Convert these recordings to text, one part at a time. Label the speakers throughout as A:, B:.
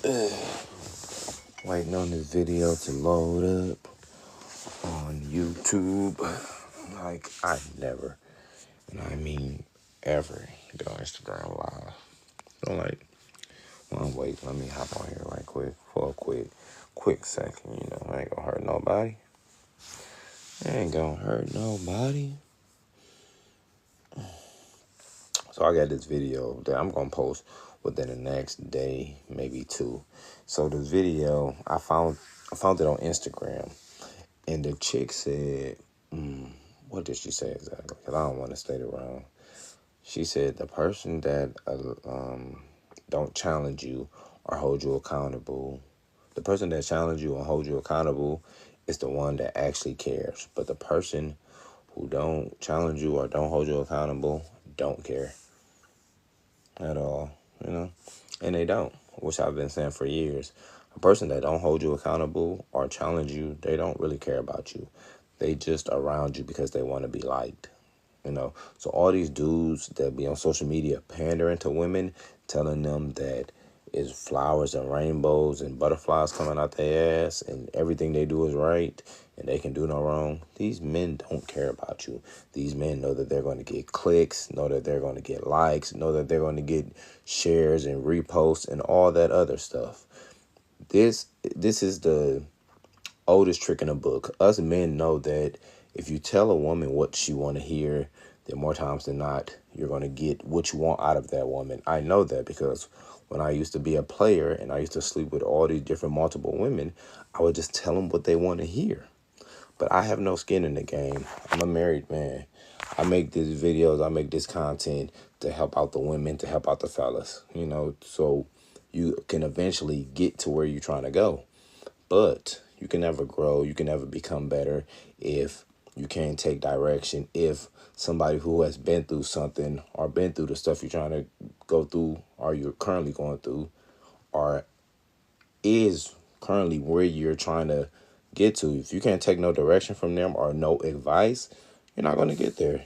A: Waiting on this video to load up on YouTube. Like, I never, and I mean ever, go Instagram live. So, like, wait, let me hop on here right quick for a quick second. I ain't gonna hurt nobody. So I got this video that I'm gonna post within the next day, maybe two. So this video, I found it on Instagram, and the chick said, what did she say exactly? Because I don't want to state it wrong. She said the person that don't challenge you or hold you accountable, the person that challenges you and holds you accountable is the one that actually cares. But the person who don't challenge you or don't hold you accountable don't care at all, and they don't, which I've been saying for years. A person that don't hold you accountable or challenge you, they don't really care about you. They just around you because they want to be liked, So all these dudes that be on social media pandering to women, telling them that it's flowers and rainbows and butterflies coming out their ass and everything they do is right and they can do no wrong. These men don't care about you. These men know that they're going to get clicks, know that they're going to get likes, know that they're going to get shares and reposts and all that other stuff. This is the oldest trick in the book. Us men know that if you tell a woman what she want to hear, then more times than not, you're going to get what you want out of that woman. I know that because when I used to be a player and I used to sleep with all these different multiple women, I would just tell them what they want to hear. But I have no skin in the game. I'm a married man. I make these videos, I make this content to help out the women, to help out the fellas, so you can eventually get to where you're trying to go. But you can never grow, you can never become better if you can't take direction, if somebody who has been through something or been through the stuff you're trying to go through or you're currently going through or is currently where you're trying to get to. If you can't take no direction from them or no advice, you're not going to get there,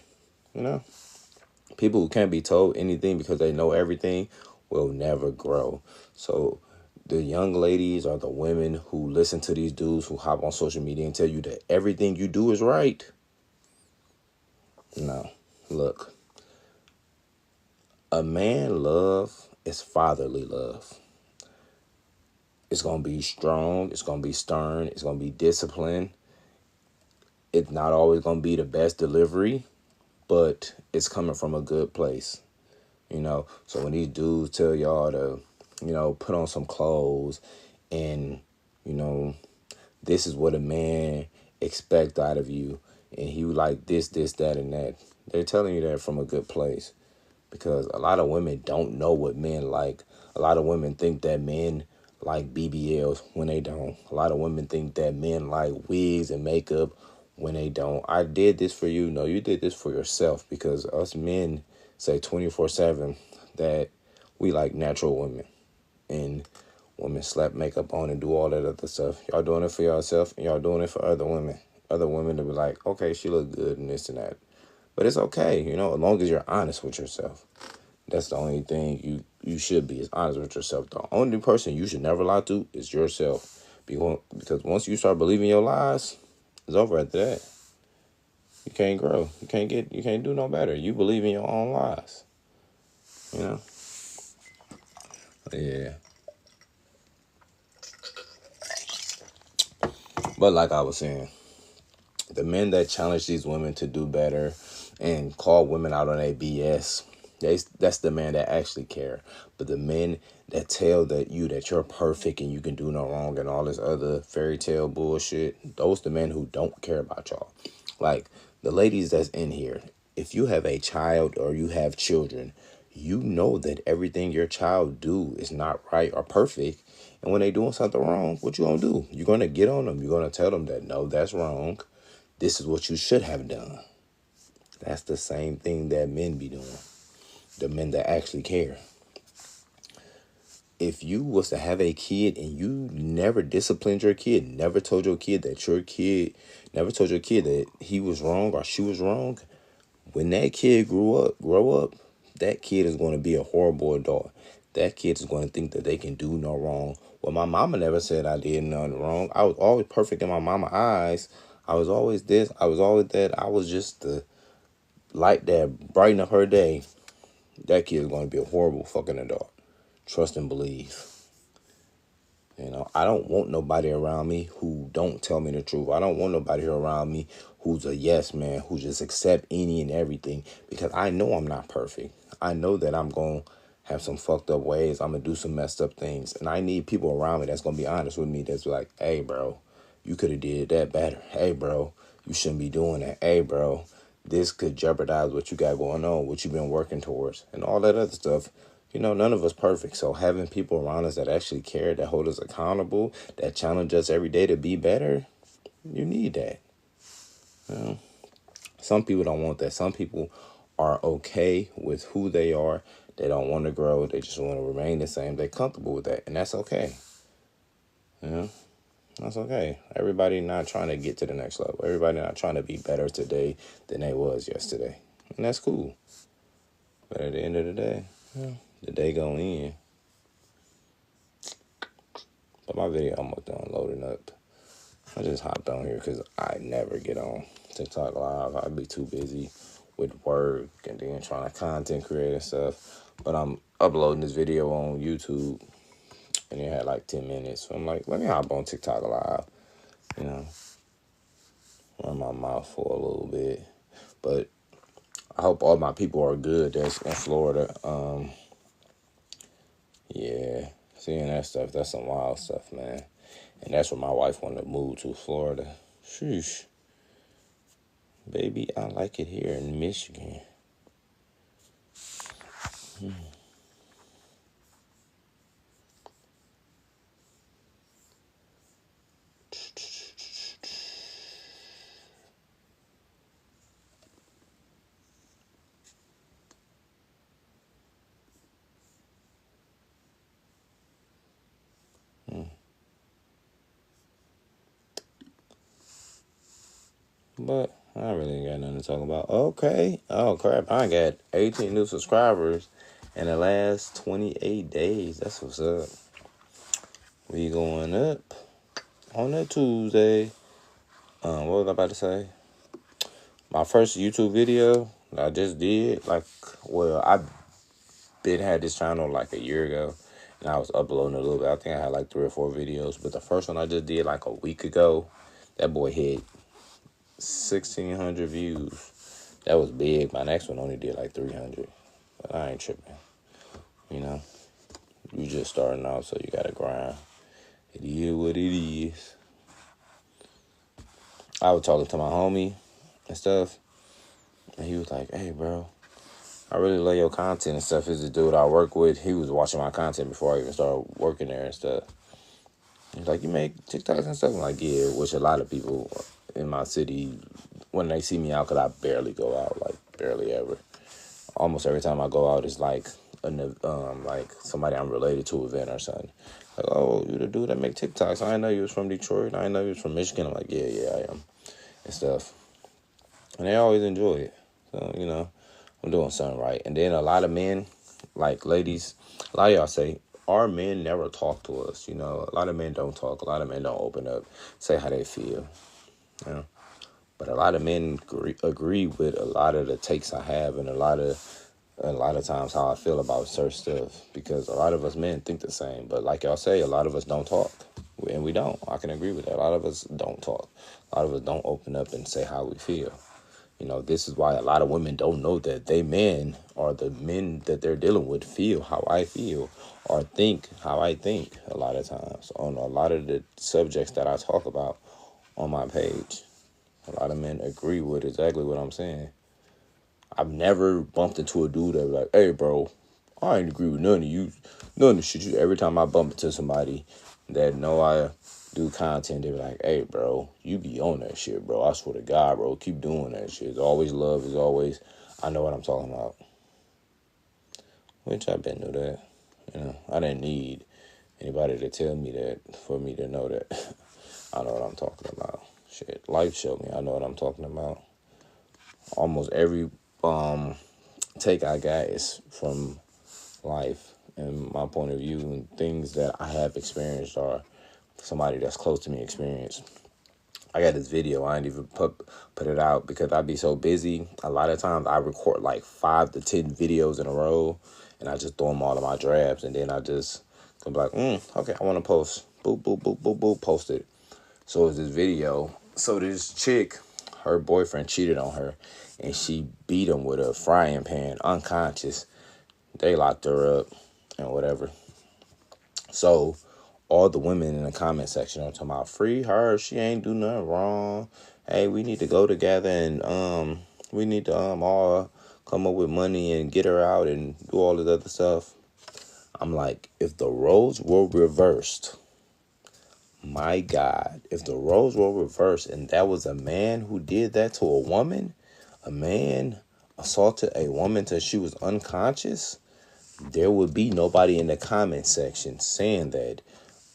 A: People who can't be told anything because they know everything will never grow. So the young ladies or the women who listen to these dudes who hop on social media and tell you that everything you do is right. No, look, a man love is fatherly love. It's going to be strong. It's going to be stern. It's going to be disciplined. It's not always going to be the best delivery, but it's coming from a good place, So when these dudes tell y'all to, put on some clothes and, this is what a man expect out of you, and he like this, that, and that, they're telling you that from a good place. Because a lot of women don't know what men like. A lot of women think that men like BBLs when they don't. A lot of women think that men like wigs and makeup when they don't. I did this for you. No, you did this for yourself, because us men say 24/7 that we like natural women. And women slap makeup on and do all that other stuff. Y'all doing it for yourself and y'all doing it for other women. Other women to be like, okay, she look good and this and that. But it's okay, as long as you're honest with yourself. That's the only thing you should be, is honest with yourself. The only person you should never lie to is yourself. Because once you start believing your lies, it's over after that. You can't grow. You can't do no better. You believe in your own lies. Yeah. But like I was saying, the men that challenge these women to do better and call women out on their BS, that's the men that actually care. But the men that tell that you're perfect and you can do no wrong and all this other fairy tale bullshit, those the men who don't care about y'all. Like the ladies that's in here, if you have a child or you have children, you know that everything your child do is not right or perfect. And when they doing something wrong, what you gonna do? You're gonna get on them. You're gonna tell them that, no, that's wrong. This is what you should have done. That's the same thing that men be doing. The men that actually care. If you was to have a kid and you never disciplined your kid, never told your kid that he was wrong or she was wrong, when that kid grow up, that kid is going to be a horrible adult. that kid is going to think that they can do no wrong. Well, my mama never said I did nothing wrong. I was always perfect in my mama's eyes. I was always this. I was always that. I was just the light that brighten up her day. That kid is going to be a horrible fucking adult. Trust and believe. You know, I don't want nobody around me who don't tell me the truth. I don't want nobody here around me who's a yes man, who just accept any and everything, because I know I'm not perfect. I know that I'm going to have some fucked up ways. I'm going to do some messed up things. And I need people around me that's going to be honest with me. That's like, hey, bro, you could have did that better. Hey, bro, you shouldn't be doing that. Hey, bro, this could jeopardize what you got going on, what you've been working towards, and all that other stuff. You know, none of us perfect. So having people around us that actually care, that hold us accountable, that challenge us every day to be better, you need that. You know? Some people don't want that. Some people are okay with who they are. They don't want to grow. They just want to remain the same. They're comfortable with that. And that's okay. You know? That's okay. Everybody not trying to get to the next level. Everybody not trying to be better today than they was yesterday. And that's cool. But at the end of the day, the day gonna end. But my video almost done loading up. I just hopped on here because I never get on TikTok Live. I'd be too busy with work and then trying to content create and stuff. But I'm uploading this video on YouTube, and it had like 10 minutes. So I'm like, let me hop on TikTok Live, you know, run my mouth for a little bit. But I hope all my people are good that's in Florida. Yeah, seeing that stuff, that's some wild stuff, man. And that's where my wife wanted to move to, Florida. Sheesh. Baby, I like it here in Michigan. But I really ain't got nothing to talk about. Okay. Oh, crap. I got 18 new subscribers in the last 28 days. That's what's up. We going up on a Tuesday. What was I about to say? My first YouTube video that I just did, I been had this channel like a year ago, and I was uploading a little bit. I think I had like 3 or 4 videos, but the first one I just did like a week ago, that boy hit 1,600 views. That was big. My next one only did like 300, but I ain't tripping. You know, you just starting out, so you gotta grind. It is what it is. I was talking to my homie and stuff, and he was like, "Hey, bro, I really love your content and stuff." Is the dude I work with. He was watching my content before I even started working there and stuff. He's like, "You make TikToks and stuff?" I'm like, "Yeah," which a lot of people in my city, when they see me out, because I barely go out, like barely ever. Almost every time I go out, it's like like somebody I'm related to event or something. Like, "Oh, you the dude that make TikToks? I didn't know you was from Detroit. I didn't know you was from Michigan." I'm like, yeah, I am," and stuff. And they always enjoy it. So, you know, I'm doing something right. And then a lot of men, like ladies, a lot of y'all say, our men never talk to us. You know, a lot of men don't talk. A lot of men don't open up, say how they feel. You know, but a lot of men agree with a lot of the takes I have, and a lot of times how I feel about certain stuff, because a lot of us men think the same. But like y'all say, a lot of us don't talk, and we don't. I can agree with that. A lot of us don't talk. A lot of us don't open up and say how we feel. You know, this is why a lot of women don't know that they men, or the men that they're dealing with, feel how I feel or think how I think a lot of times on a lot of the subjects that I talk about on my page. A lot of men agree with exactly what I'm saying. I've never bumped into a dude that was like, "Hey, bro, I ain't agree with none of you. None of the shit you." Every time I bump into somebody that know I do content, they be like, "Hey, bro, you be on that shit, bro. I swear to God, bro, keep doing that shit. It's always love. It's always, I know what I'm talking about." Which I've been through that. You know, I didn't need anybody to tell me that for me to know that I know what I'm talking about. Shit, life showed me I know what I'm talking about. Almost every take I got is from life. and my point of view and things that I have experienced or somebody that's close to me experienced. I got this video. I ain't even put it out because I be so busy. A lot of times I record like 5 to 10 videos in a row, and I just throw them all in my drafts, and then I just go like, okay, I want to post. Boop, boop, boop, boop, boop, post it. So it's this video. So this chick, her boyfriend cheated on her, and she beat him with a frying pan, unconscious. They locked her up and whatever. So all the women in the comment section are talking about free her. She ain't do nothing wrong. Hey, we need to go together and we need to all come up with money and get her out and do all this other stuff. I'm like, if the roles were reversed, my God, if the roles were reversed and that was a man who did that to a woman, a man assaulted a woman till she was unconscious, there would be nobody in the comment section saying that.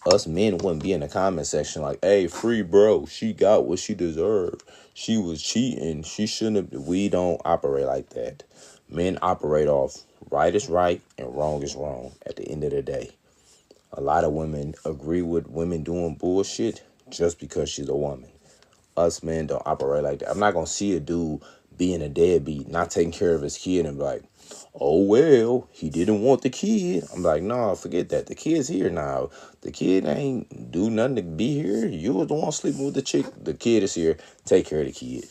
A: Us men wouldn't be in the comment section like, hey, free bro, she got what she deserved. She was cheating. She shouldn't have. We don't operate like that. Men operate off right is right and wrong is wrong at the end of the day. A lot of women agree with women doing bullshit just because she's a woman. Us men don't operate like that. I'm not going to see a dude being a deadbeat, not taking care of his kid and be like, oh, well, he didn't want the kid. I'm like, no, forget that. The kid's here now. The kid ain't do nothing to be here. You was the one sleeping with the chick. The kid is here. Take care of the kid.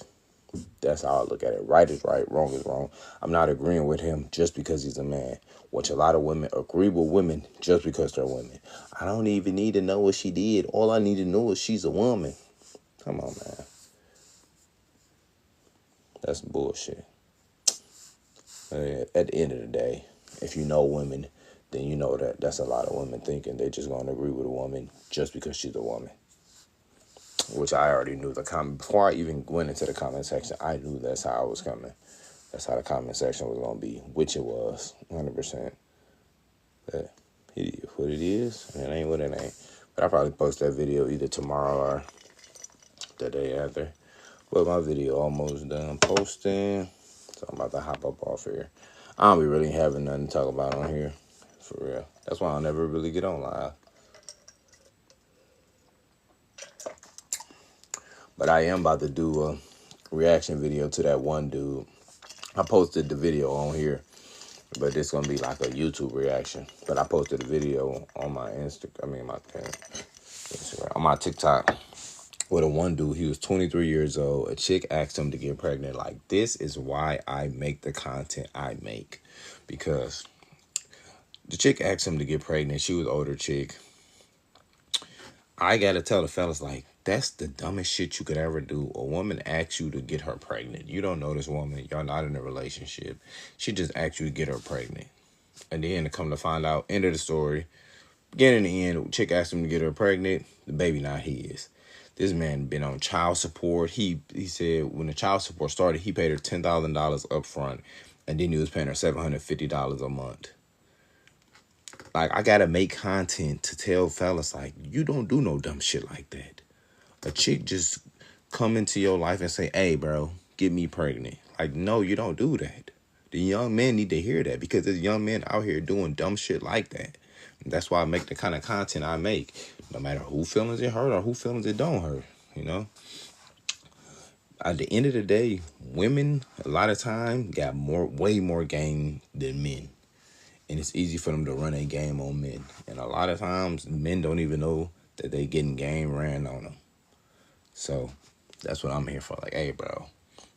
A: That's how I look at it. Right is right. Wrong is wrong. I'm not agreeing with him just because he's a man. Which a lot of women agree with women just because they're women. I don't even need to know what she did. All I need to know is she's a woman. Come on, man. That's bullshit. At the end of the day, if you know women, then you know that that's a lot of women thinking they just going to agree with a woman just because she's a woman. Which I already knew the comment. Before I even went into the comment section, I knew that's how I was coming. That's how the comment section was going to be, which it was, 100%. But it is what it is, and it ain't what it ain't. But I'll probably post that video either tomorrow or the day after. But my video almost done posting, so I'm about to hop up off here. I don't be really having nothing to talk about on here, for real. That's why I never really get on live. But I am about to do a reaction video to that one dude. I posted the video on here, but it's gonna be like a YouTube reaction. But I posted a video on my on my TikTok with a one dude. He was 23 years old. A chick asked him to get pregnant. Like, this is why I make the content I make, because the chick asked him to get pregnant. She was an older chick. I gotta tell the fellas, like, that's the dumbest shit you could ever do. A woman asks you to get her pregnant. You don't know this woman. Y'all not in a relationship. She just asked you to get her pregnant. And then to come to find out, end of the story. Again, in the end, chick asked him to get her pregnant. The baby not his. This man been on child support. He said when the child support started, he paid her $10,000 up front. And then he was paying her $750 a month. Like, I gotta make content to tell fellas, like, you don't do no dumb shit like that. A chick just come into your life and say, hey, bro, get me pregnant. Like, no, you don't do that. The young men need to hear that, because there's young men out here doing dumb shit like that. And that's why I make the kind of content I make, no matter who feelings it hurt or who feelings it don't hurt, you know? At the end of the day, women, a lot of time, got way more game than men. And it's easy for them to run a game on men. And a lot of times, men don't even know that they getting game ran on them. So that's what I'm here for. Like, hey, bro,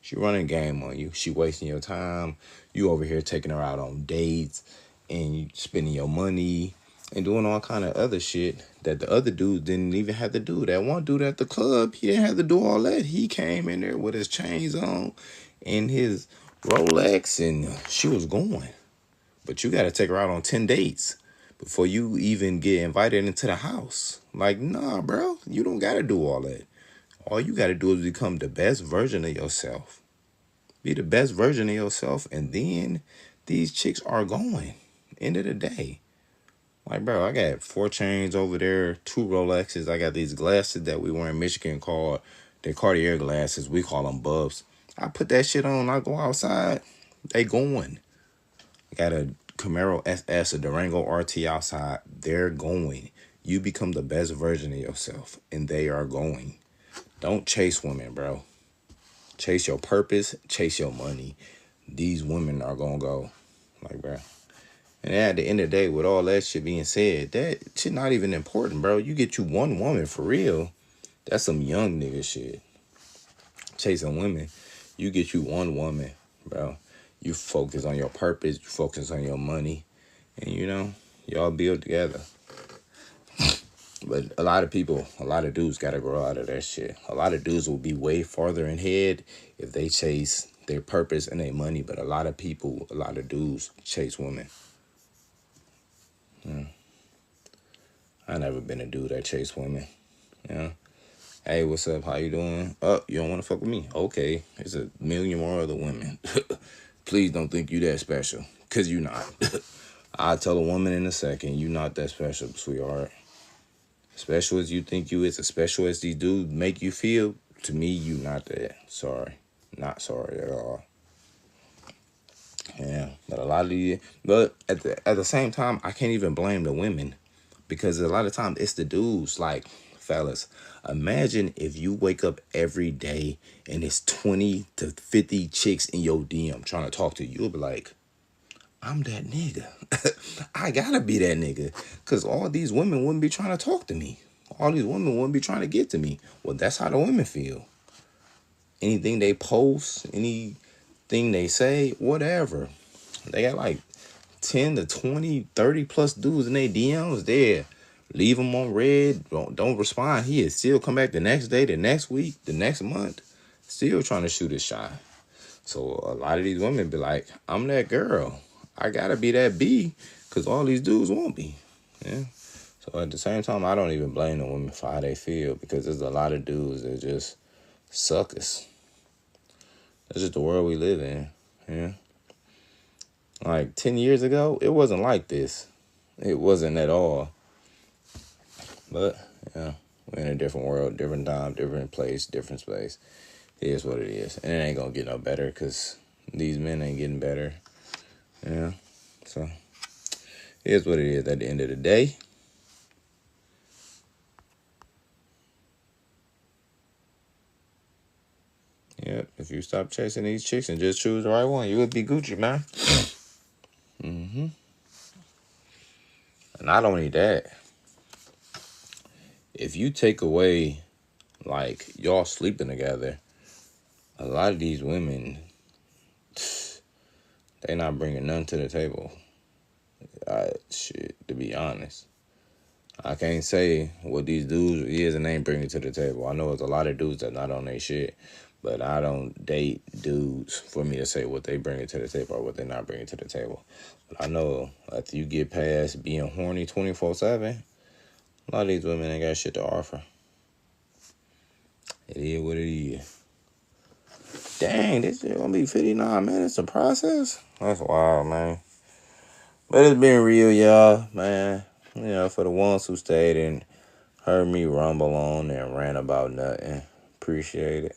A: she running game on you. She wasting your time. You over here taking her out on dates and you spending your money and doing all kind of other shit that the other dudes didn't even have to do. That one dude at the club, he didn't have to do all that. He came in there with his chains on and his Rolex, and she was going. But you got to take her out on 10 dates before you even get invited into the house. Like, nah, bro, you don't got to do all that. All you got to do is become the best version of yourself. Be the best version of yourself, and then these chicks are going. End of the day. Like, bro, I got 4 chains over there, 2 Rolexes. I got these glasses that we wear in Michigan called the Cartier glasses. We call them Bubs. I put that shit on. I go outside. They going. I got a Camaro SS, a Durango RT outside, they're going. You become the best version of yourself, and they are going. Don't chase women, bro. Chase your purpose, chase your money. These women are gonna go. Like, bro. And at the end of the day, with all that shit being said, that shit not even important, bro. You get you one woman for real. That's some young nigga shit. Chasing women. You get you one woman, bro. You focus on your purpose, you focus on your money, and y'all build together. But a lot of people, a lot of dudes gotta grow out of that shit. A lot of dudes will be way farther ahead if they chase their purpose and their money. But a lot of people, a lot of dudes chase women. I never been a dude that chase women. Hey, what's up? How you doing? Oh, you don't want to fuck with me? Okay, there's a million more other women. Please don't think you that special, cause you not. I'll tell a woman in a second, you not that special, sweetheart. Special as you think you is, as special as these dudes make you feel, to me, you not that. Sorry. Not sorry at all. Yeah, but a lot of you, but at the same time, I can't even blame the women, because a lot of times it's the dudes. Like, fellas, imagine if you wake up every day and it's 20 to 50 chicks in your DM trying to talk to you. You'll be like, I'm that nigga. I gotta be that nigga. Because all these women wouldn't be trying to talk to me. All these women wouldn't be trying to get to me. Well, that's how the women feel. Anything they post, anything they say, whatever. They got like 10 to 20, 30 plus dudes in their DMs there. Leave them on red. Don't respond. He'll still come back the next day, the next week, the next month. Still trying to shoot his shot. So a lot of these women be like, I'm that girl. I gotta be that B, because all these dudes won't be. Yeah. So at the same time, I don't even blame the women for how they feel, because there's a lot of dudes that just suckers. That's just the world we live in. Yeah. Like 10 years ago, it wasn't like this. It wasn't at all. But, yeah, we're in a different world, different time, different place, different space. It is what it is. And it ain't gonna get no better, because these men ain't getting better. Yeah. So, it is what it is at the end of the day. Yep. If you stop chasing these chicks and just choose the right one, you would be Gucci, man. Mm-hmm. And not only that, if you take away, like, y'all sleeping together, a lot of these women, they not bringing none to the table. Shit, to be honest. I can't say what these dudes is and ain't bringing to the table. I know there's a lot of dudes that not on their shit, but I don't date dudes for me to say what they bring to the table or what they not bringing to the table. But I know after you get past being horny 24/7, a lot of these women ain't got shit to offer. It is what it is. Dang, this shit gonna be 59 minutes to process? That's wild, man. But it's been real, y'all, man. For the ones who stayed and heard me rumble on and rant about nothing, appreciate it.